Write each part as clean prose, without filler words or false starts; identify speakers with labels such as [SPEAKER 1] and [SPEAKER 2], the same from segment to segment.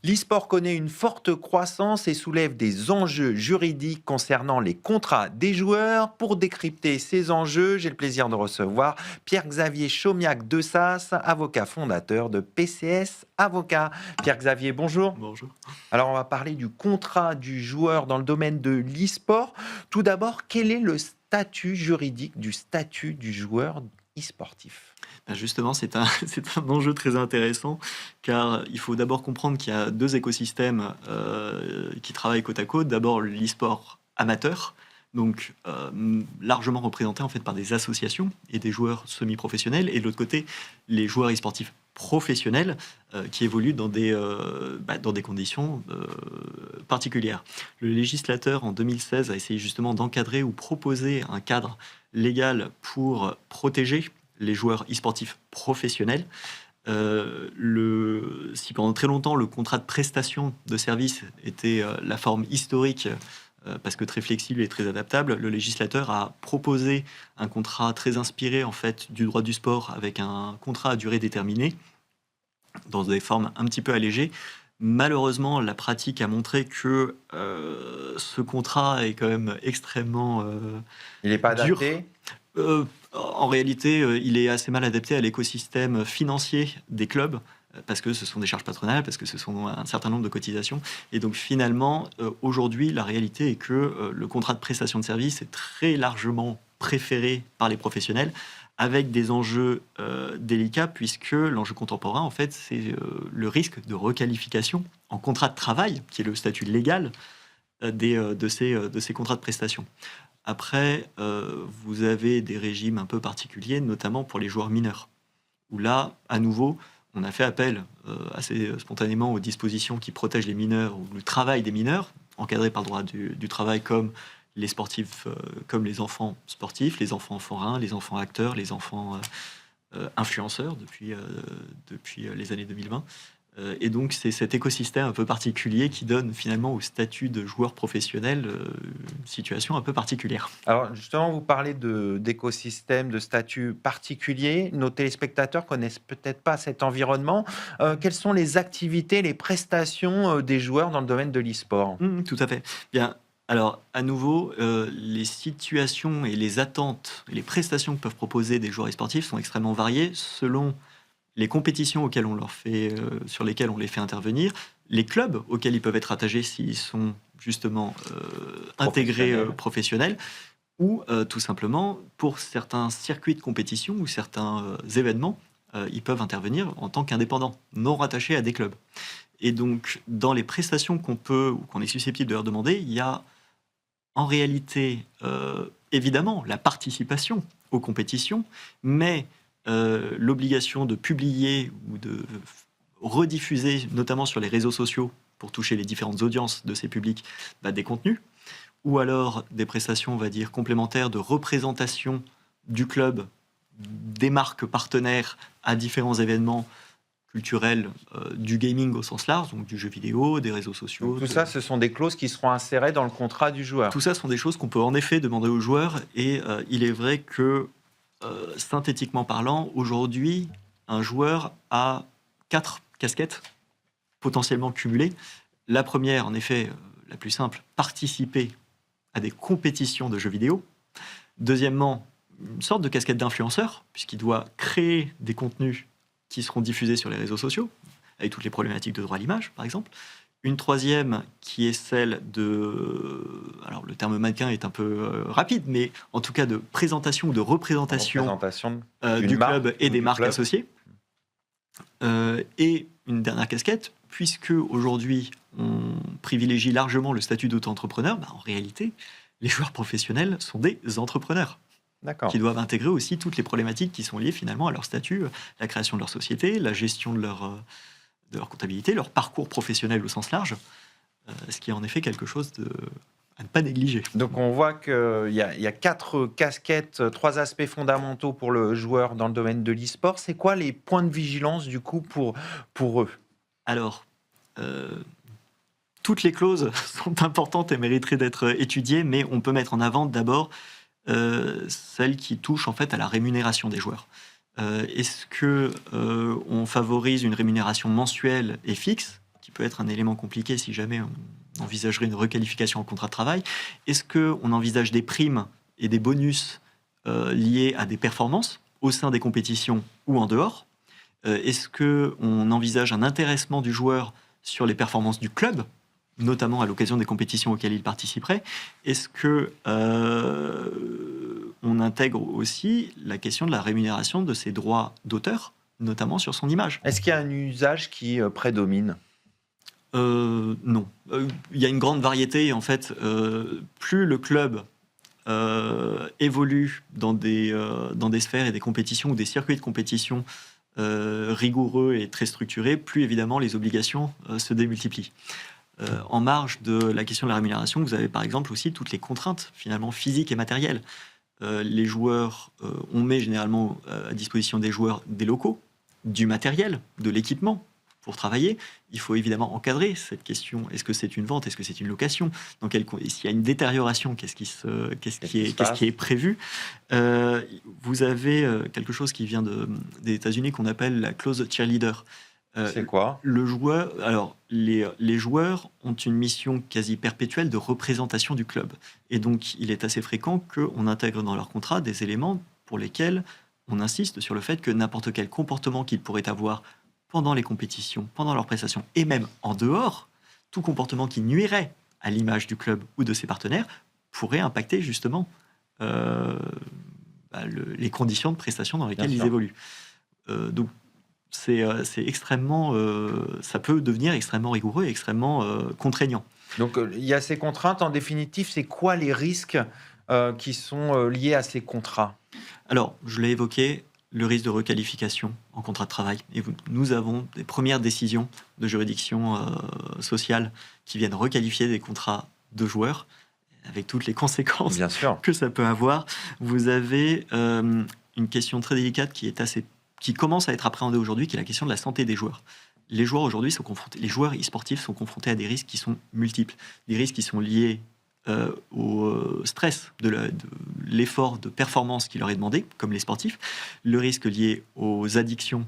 [SPEAKER 1] L'e-sport connaît une forte croissance et soulève des enjeux juridiques concernant les contrats des joueurs. Pour décrypter ces enjeux, j'ai le plaisir de recevoir Pierre-Xavier Chaumiac de Sas, avocat fondateur de PCS Avocat. Pierre-Xavier, bonjour.
[SPEAKER 2] Bonjour.
[SPEAKER 1] Alors, on va parler du contrat du joueur dans le domaine de l'e-sport. Tout d'abord, quel est le statut juridique du statut du joueur e-sportif?
[SPEAKER 2] Justement, c'est un, c'est un enjeu très intéressant car il faut d'abord comprendre qu'il y a deux écosystèmes qui travaillent côte à côte. D'abord, l'e-sport amateur, donc largement représenté en fait par des associations et des joueurs semi-professionnels, et de l'autre côté, les joueurs e-sportifs professionnels qui évoluent dans des conditions particulières. Le législateur, en 2016, a essayé justement d'encadrer ou proposer un cadre légal pour protéger les joueurs e-sportifs professionnels. Si pendant très longtemps le contrat de prestation de service était la forme historique, parce que très flexible et très adaptable, le législateur a proposé un contrat très inspiré en fait du droit du sport, avec un contrat à durée déterminée dans des formes un petit peu allégées. Malheureusement, la pratique a montré que ce contrat est quand même extrêmement
[SPEAKER 1] Il n'est pas
[SPEAKER 2] dur.
[SPEAKER 1] adapté?
[SPEAKER 2] En réalité, il est assez mal adapté à l'écosystème financier des clubs, parce que ce sont des charges patronales, parce que ce sont un certain nombre de cotisations. Et donc finalement, aujourd'hui, la réalité est que le contrat de prestation de service est très largement préféré par les professionnels, avec des enjeux délicats, puisque l'enjeu contemporain, en fait, c'est le risque de requalification en contrat de travail, qui est le statut légal de ces contrats de prestation. Après, vous avez des régimes un peu particuliers, notamment pour les joueurs mineurs, où là, à nouveau, on a fait appel assez spontanément aux dispositions qui protègent les mineurs, ou le travail des mineurs, encadrés par le droit du travail, comme les sportifs, comme les enfants sportifs, les enfants forains, les enfants acteurs, les enfants influenceurs depuis les années 2020. Et donc, c'est cet écosystème un peu particulier qui donne finalement au statut de joueur professionnel une situation un peu particulière.
[SPEAKER 1] Alors justement, vous parlez d'écosystème, de statut particulier. Nos téléspectateurs connaissent peut-être pas cet environnement. Quelles sont les activités, les prestations des joueurs dans le domaine de l'e-sport?
[SPEAKER 2] Tout à fait. Bien, alors, à nouveau, les situations et les attentes et les prestations que peuvent proposer des joueurs e-sportifs sont extrêmement variées selon les compétitions sur lesquelles on les fait intervenir, les clubs auxquels ils peuvent être attachés s'ils sont justement intégrés
[SPEAKER 1] Professionnels.
[SPEAKER 2] professionnels, ou tout simplement pour certains circuits de compétition ou certains événements, ils peuvent intervenir en tant qu'indépendants, non rattachés à des clubs. Et donc, dans les prestations qu'on peut ou qu'on est susceptible de leur demander, il y a en réalité, évidemment, la participation aux compétitions, mais l'obligation de publier ou de rediffuser, notamment sur les réseaux sociaux, pour toucher les différentes audiences de ces publics, des contenus, ou alors des prestations, on va dire, complémentaires de représentation du club, des marques partenaires à différents événements culturels, du gaming au sens large, donc du jeu vidéo, des réseaux
[SPEAKER 1] Donc
[SPEAKER 2] sociaux,
[SPEAKER 1] tout ça, ce sont des clauses qui seront insérées dans le contrat du joueur.
[SPEAKER 2] tout ça sont des choses qu'on peut en effet demander aux joueurs, et il est vrai que, synthétiquement parlant, aujourd'hui, un joueur a 4 casquettes potentiellement cumulées. La première, en effet, la plus simple, participer à des compétitions de jeux vidéo. Deuxièmement, une sorte de casquette d'influenceur, puisqu'il doit créer des contenus qui seront diffusés sur les réseaux sociaux, avec toutes les problématiques de droit à l'image, par exemple. Une troisième qui est celle de... Alors, le terme mannequin est un peu rapide, mais en tout cas de présentation ou de représentation
[SPEAKER 1] Représentation d'une
[SPEAKER 2] du
[SPEAKER 1] marque
[SPEAKER 2] club et
[SPEAKER 1] ou
[SPEAKER 2] des
[SPEAKER 1] du
[SPEAKER 2] marques
[SPEAKER 1] club.
[SPEAKER 2] associées. Et une dernière casquette, puisque aujourd'hui on privilégie largement le statut d'auto-entrepreneur, en réalité, les joueurs professionnels sont des entrepreneurs
[SPEAKER 1] D'accord.
[SPEAKER 2] qui doivent intégrer aussi toutes les problématiques qui sont liées finalement à leur statut, la création de leur société, la gestion de leur comptabilité, leur parcours professionnel au sens large, ce qui est en effet quelque chose à ne pas négliger.
[SPEAKER 1] Donc on voit qu'il y a quatre casquettes, trois aspects fondamentaux pour le joueur dans le domaine de l'e-sport. C'est quoi les points de vigilance du coup pour eux?
[SPEAKER 2] Alors, toutes les clauses sont importantes et mériteraient d'être étudiées, mais on peut mettre en avant d'abord celles qui touchent en fait à la rémunération des joueurs. Est-ce que on favorise une rémunération mensuelle et fixe, qui peut être un élément compliqué si jamais on envisagerait une requalification en contrat de travail. Est-ce qu'on envisage des primes et des bonus liés à des performances au sein des compétitions ou en dehors? Est-ce qu'on envisage un intéressement du joueur sur les performances du club, notamment à l'occasion des compétitions auxquelles il participerait? Est-ce que on intègre aussi la question de la rémunération de ses droits d'auteur, notamment sur son image?
[SPEAKER 1] Est-ce qu'il y a un usage qui prédomine?
[SPEAKER 2] Non. Il y a une grande variété. En fait, plus le club évolue dans des sphères et des compétitions ou des circuits de compétition rigoureux et très structurés, plus évidemment les obligations se démultiplient. En marge de la question de la rémunération, vous avez par exemple aussi toutes les contraintes finalement physiques et matérielles. Les joueurs, on met généralement à disposition des joueurs des locaux, du matériel, de l'équipement pour travailler. Il faut évidemment encadrer cette question. Est-ce que c'est une vente? Est-ce que c'est une location? S'il y a une détérioration, qu'est-ce qui est prévu? Vous avez quelque chose qui vient des États-Unis qu'on appelle la clause cheerleader.
[SPEAKER 1] C'est quoi?
[SPEAKER 2] Les joueurs ont une mission quasi perpétuelle de représentation du club. Et donc, il est assez fréquent qu'on intègre dans leur contrat des éléments pour lesquels on insiste sur le fait que n'importe quel comportement qu'ils pourraient avoir pendant les compétitions, pendant leurs prestations, et même en dehors, tout comportement qui nuirait à l'image du club ou de ses partenaires pourrait impacter justement les conditions de prestation dans lesquelles ils évoluent. Donc, c'est extrêmement, ça peut devenir extrêmement rigoureux et extrêmement contraignant.
[SPEAKER 1] Donc, il y a ces contraintes. En définitive, c'est quoi les risques qui sont liés à ces contrats?
[SPEAKER 2] Alors, je l'ai évoqué, le risque de requalification en contrat de travail. Et nous avons des premières décisions de juridiction sociale qui viennent requalifier des contrats de joueurs, avec toutes les conséquences
[SPEAKER 1] Bien sûr.
[SPEAKER 2] que ça peut avoir. Vous avez une question très délicate qui commence à être appréhendée aujourd'hui, qui est la question de la santé des joueurs. Les joueurs aujourd'hui les joueurs e-sportifs sont confrontés à des risques qui sont multiples. Des risques qui sont liés au stress de l'effort de performance qui leur est demandé, comme les sportifs, le risque lié aux addictions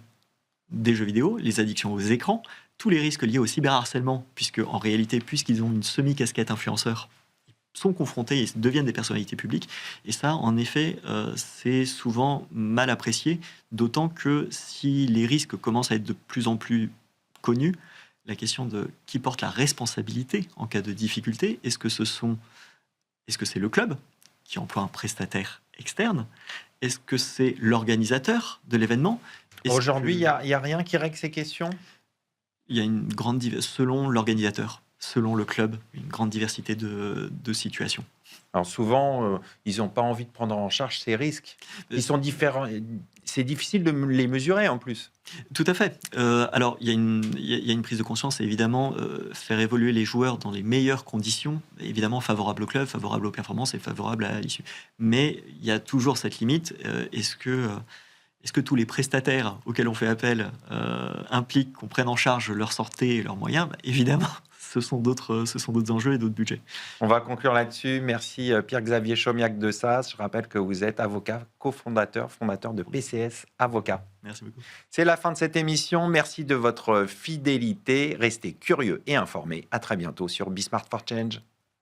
[SPEAKER 2] des jeux vidéo, les addictions aux écrans, tous les risques liés au cyberharcèlement, en réalité, puisqu'ils ont une semi-casquette influenceur, ils sont confrontés et deviennent des personnalités publiques. Et ça, en effet, c'est souvent mal apprécié, d'autant que si les risques commencent à être de plus en plus connus, la question de qui porte la responsabilité en cas de difficulté, est-ce que c'est le club qui emploie un prestataire externe? Est-ce que c'est l'organisateur de l'événement?
[SPEAKER 1] Aujourd'hui, il n'y a rien qui règle ces questions?
[SPEAKER 2] Il y a une grande selon l'organisateur, selon le club, une grande diversité de situations.
[SPEAKER 1] Alors souvent, ils n'ont pas envie de prendre en charge ces risques. Ils sont différents. C'est difficile de les mesurer en plus.
[SPEAKER 2] Tout à fait. Alors, il y a une prise de conscience et évidemment, faire évoluer les joueurs dans les meilleures conditions, évidemment favorables au club, favorables aux performances et favorables à l'issue. Mais il y a toujours cette limite. Est-ce que tous les prestataires auxquels on fait appel impliquent qu'on prenne en charge leur santé et leurs moyens? Évidemment, ce sont d'autres enjeux et d'autres budgets.
[SPEAKER 1] On va conclure là-dessus. Merci Pierre-Xavier Chomiak de SAS. Je rappelle que vous êtes avocat, fondateur de PCS Avocat.
[SPEAKER 2] Merci beaucoup.
[SPEAKER 1] C'est la fin de cette émission. Merci de votre fidélité. Restez curieux et informés. À très bientôt sur Be Smart for Change.